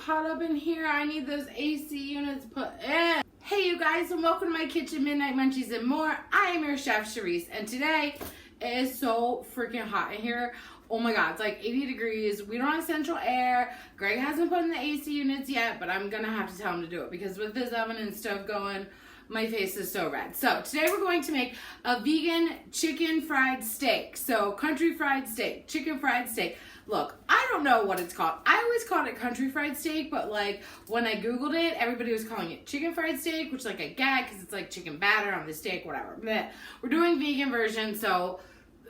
hot up in here. I need those AC units put in. Hey you guys, and welcome to my kitchen, Midnight Munchies and more. I am your chef, Charisse, and today it is so freaking hot in here. Oh my god, it's like 80 degrees. We don't have central air. Greg hasn't put in the AC units yet, but I'm gonna have to tell him to do it because with this oven and stove going, my face is so red. So today we're going to make a vegan chicken fried steak. So country fried steak, chicken fried steak. Look, I don't know what it's called. I always called it country fried steak, but like when I Googled it, everybody was calling it chicken fried steak, which like I get because it's like chicken batter on the steak, whatever. But we're doing vegan version, so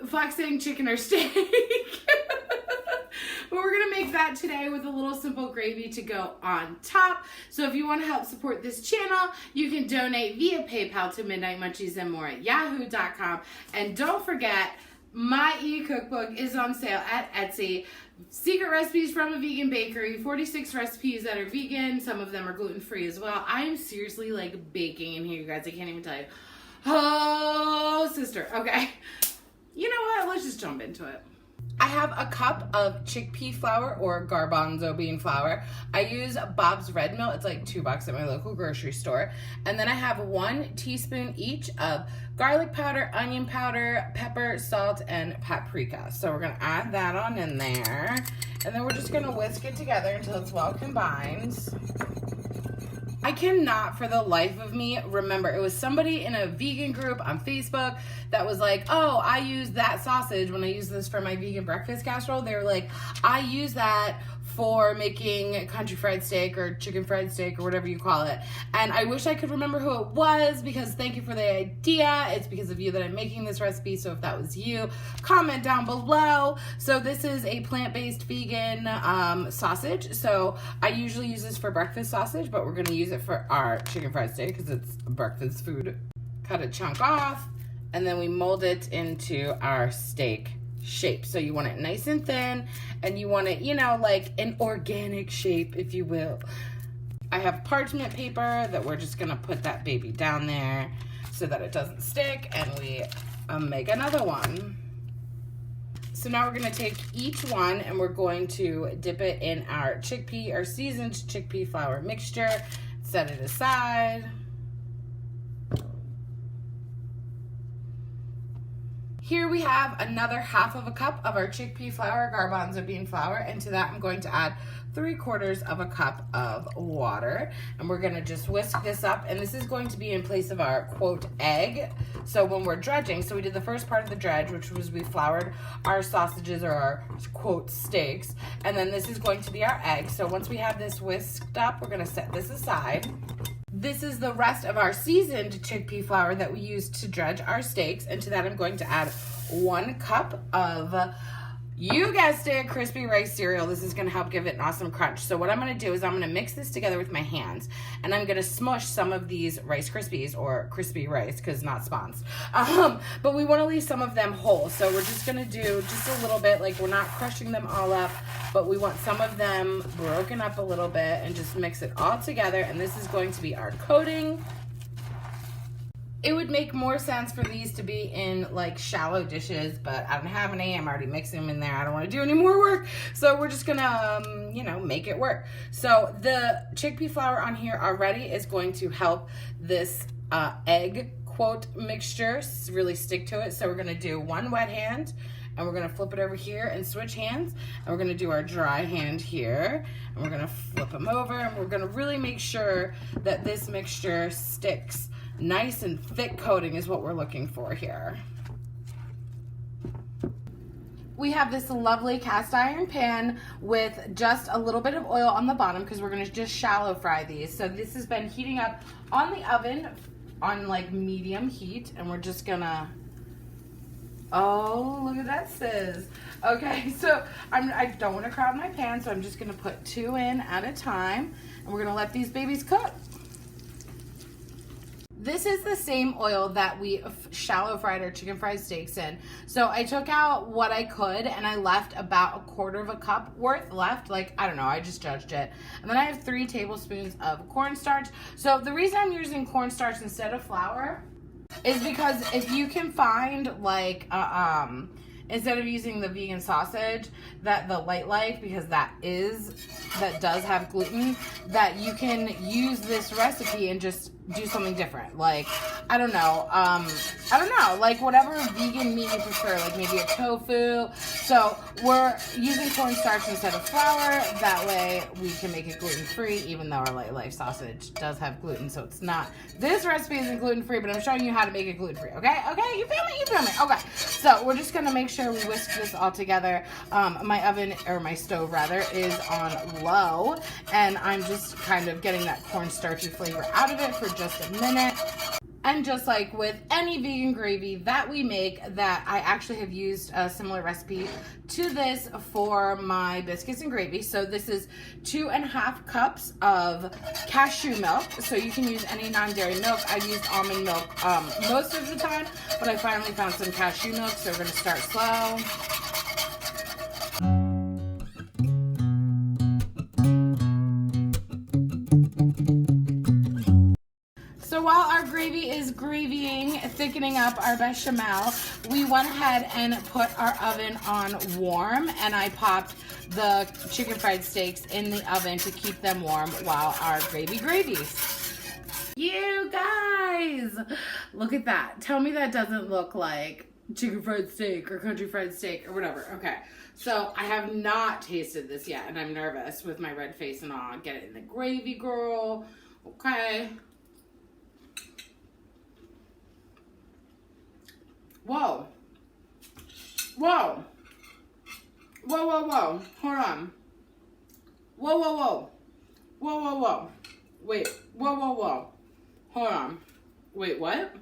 flexing chicken or steak. But we're going to make that today with a little simple gravy to go on top. So if you want to help support this channel, you can donate via PayPal to Midnight Munchies and more at yahoo.com. And don't forget, my e-cookbook is on sale at Etsy. Secret recipes from a vegan bakery, 46 recipes that are vegan. Some of them are gluten-free as well. I am seriously like baking in here, you guys. I can't even tell you. Oh, sister. Okay. You know what? Let's just jump into it. I have a cup of chickpea flour or garbanzo bean flour. I use Bob's Red Mill. It's like $2 at my local grocery store. And then I have 1 teaspoon each of garlic powder, onion powder, pepper, salt, and paprika. So we're going to add that on in there. And then we're just going to whisk it together until it's well combined. I cannot for the life of me remember. It was somebody in a vegan group on Facebook that was like, oh, I use that sausage when I use this for my vegan breakfast casserole. They were like, I use that for making country fried steak or chicken fried steak or whatever you call it. And I wish I could remember who it was because thank you for the idea. It's because of you that I'm making this recipe. So if that was you, comment down below. So this is a plant-based vegan sausage. So I usually use this for breakfast sausage, but we're going to use it for our chicken fried steak because it's breakfast food. Cut a chunk off and then we mold it into our steak shape. So you want it nice and thin and you want it, you know, like an organic shape, if you will. I have parchment paper that we're just gonna put that baby down there so that it doesn't stick, and we make another one. So now we're gonna take each one and we're going to dip it in our chickpea or seasoned chickpea flour mixture, set it aside. Here we have another half of a cup of our chickpea flour, garbanzo bean flour, and to that I'm going to add 3/4 of a cup of water. And we're gonna just whisk this up, and this is going to be in place of our, quote, egg. So when we're dredging, so we did the first part of the dredge, which was we floured our sausages or our, quote, steaks, and then this is going to be our egg. So once we have this whisked up, we're gonna set this aside. This is the rest of our seasoned chickpea flour that we used to dredge our steaks. And to that, I'm going to add 1 cup of, you guessed it, crispy rice cereal. This is going to help give it an awesome crunch. So what I'm going to do is I'm going to mix this together with my hands. And I'm going to smush some of these Rice Krispies, or crispy rice, because not spawns. But we want to leave some of them whole. So we're just going to do just a little bit. Like, we're not crushing them all up, but we want some of them broken up a little bit and just mix it all together. And this is going to be our coating. It would make more sense for these to be in like shallow dishes, but I don't have any. I'm already mixing them in there. I don't want to do any more work. So we're just gonna, you know, make it work. So the chickpea flour on here already is going to help this egg, quote, mixture really stick to it. So we're gonna do 1 wet hand, and we're gonna flip it over here and switch hands. And we're gonna do our dry hand here, and we're gonna flip them over, and we're gonna really make sure that this mixture sticks. Nice and thick coating is what we're looking for here. We have this lovely cast iron pan with just a little bit of oil on the bottom because we're going to just shallow fry these. So this has been heating up on the oven on like medium heat, and we're just gonna, oh, look at that, sis. Okay, so I don't want to crowd my pan, so I'm just gonna put 2 in at a time, and we're gonna let these babies cook. This is the same oil that we shallow fried our chicken fried steaks in. So I took out what I could, and I left about 1/4 cup worth left. Like, I don't know, I just judged it. And then I have 3 tablespoons of cornstarch. So the reason I'm using cornstarch instead of flour is because if you can find like instead of using the vegan sausage, that the Light Life, because that does have gluten, that you can use this recipe and just do something different. Like, I don't know, like whatever vegan meat you prefer, like maybe a tofu. So we're using cornstarch instead of flour. That way we can make it gluten-free, even though our Light Life sausage does have gluten, so it's not. This recipe isn't gluten-free, but I'm showing you how to make it gluten-free, okay? Okay, you feel me? You feel me? Okay, so we're just gonna make sure we whisk this all together. My oven, or my stove rather, is on low, and I'm just kind of getting that cornstarchy flavor out of it for just a minute. And just like with any vegan gravy that we make, that I actually have used a similar recipe to this for my biscuits and gravy. So this is 2.5 cups of cashew milk. So you can use any non-dairy milk. I've used almond milk most of the time, but I finally found some cashew milk, so we're gonna start slow. So while our gravy is gravying, thickening up our bechamel, we went ahead and put our oven on warm, and I popped the chicken fried steaks in the oven to keep them warm while our gravy gravies. You guys, look at that. Tell me that doesn't look like chicken fried steak or country fried steak or whatever. Okay, so I have not tasted this yet, and I'm nervous with my red face and all. Get it in the gravy, girl. Okay. Whoa. Whoa. Whoa, whoa, whoa. Hold on. Whoa, whoa, whoa. Whoa, whoa, whoa. Wait. Whoa, whoa, whoa. Hold on. Wait, what?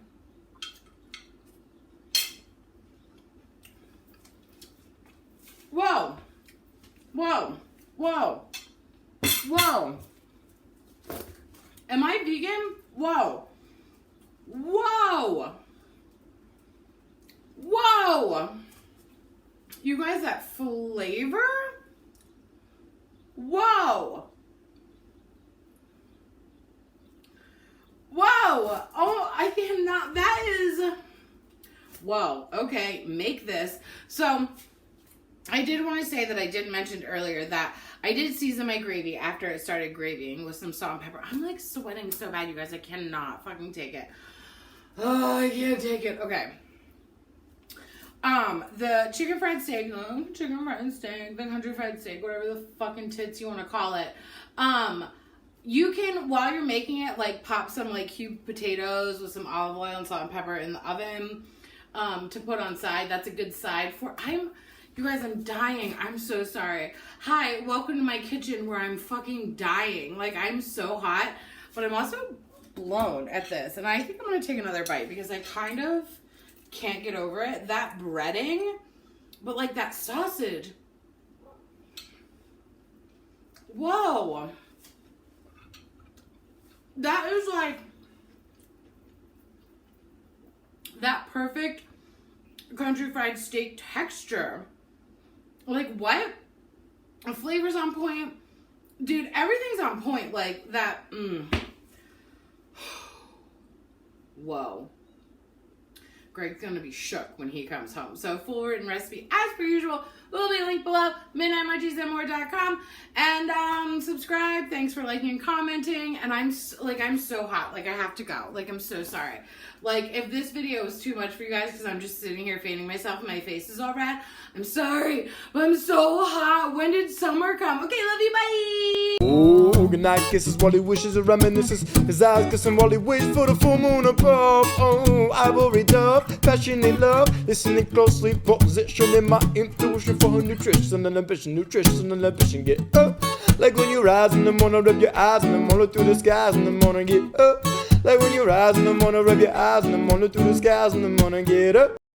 Whoa. Whoa. Whoa. Whoa. Am I vegan? Whoa. Whoa. Whoa! You guys, that flavor? Whoa! Whoa! Oh, I cannot, that is, whoa, okay, make this. So, I did want to say that I did mention earlier that I did season my gravy after it started gravying with some salt and pepper. I'm like sweating so bad, you guys, I cannot fucking take it. Oh, I can't take it. Okay. The chicken fried steak, the country fried steak, whatever the fucking tits you want to call it. You can, while you're making it, like pop some like cubed potatoes with some olive oil and salt and pepper in the oven, to put on side. That's a good side for, you guys, I'm dying. I'm so sorry. Hi, welcome to my kitchen where I'm fucking dying. Like, I'm so hot, but I'm also blown at this. And I think I'm going to take another bite because I kind of can't get over it. That breading, but like that sausage. Whoa. That is like that perfect country fried steak texture. Like, what? The flavor's on point. Dude, everything's on point. Like that. Whoa. Greg's gonna be shook when he comes home. So full written recipe, as per usual, will be linked below, midnightmunchiesandmore.com. And subscribe. Thanks for liking and commenting. And I'm so hot. Like, I have to go. Like, I'm so sorry. Like, if this video was too much for you guys because I'm just sitting here fanning myself and my face is all red, I'm sorry. But I'm so hot. When did summer come? Okay, love you. Bye. Oh, good night kisses while he wishes and reminisces. His eyes kissing while he waits for the full moon above. Oh, ivory dove, passionate love, listening closely, positioning my intuition for her nutrition and ambition, get up. Like when you rise in the morning, rub your eyes in the morning through the skies in the morning, get up. Like when you rise in the morning, rub your eyes in the morning through the skies in the morning, get up.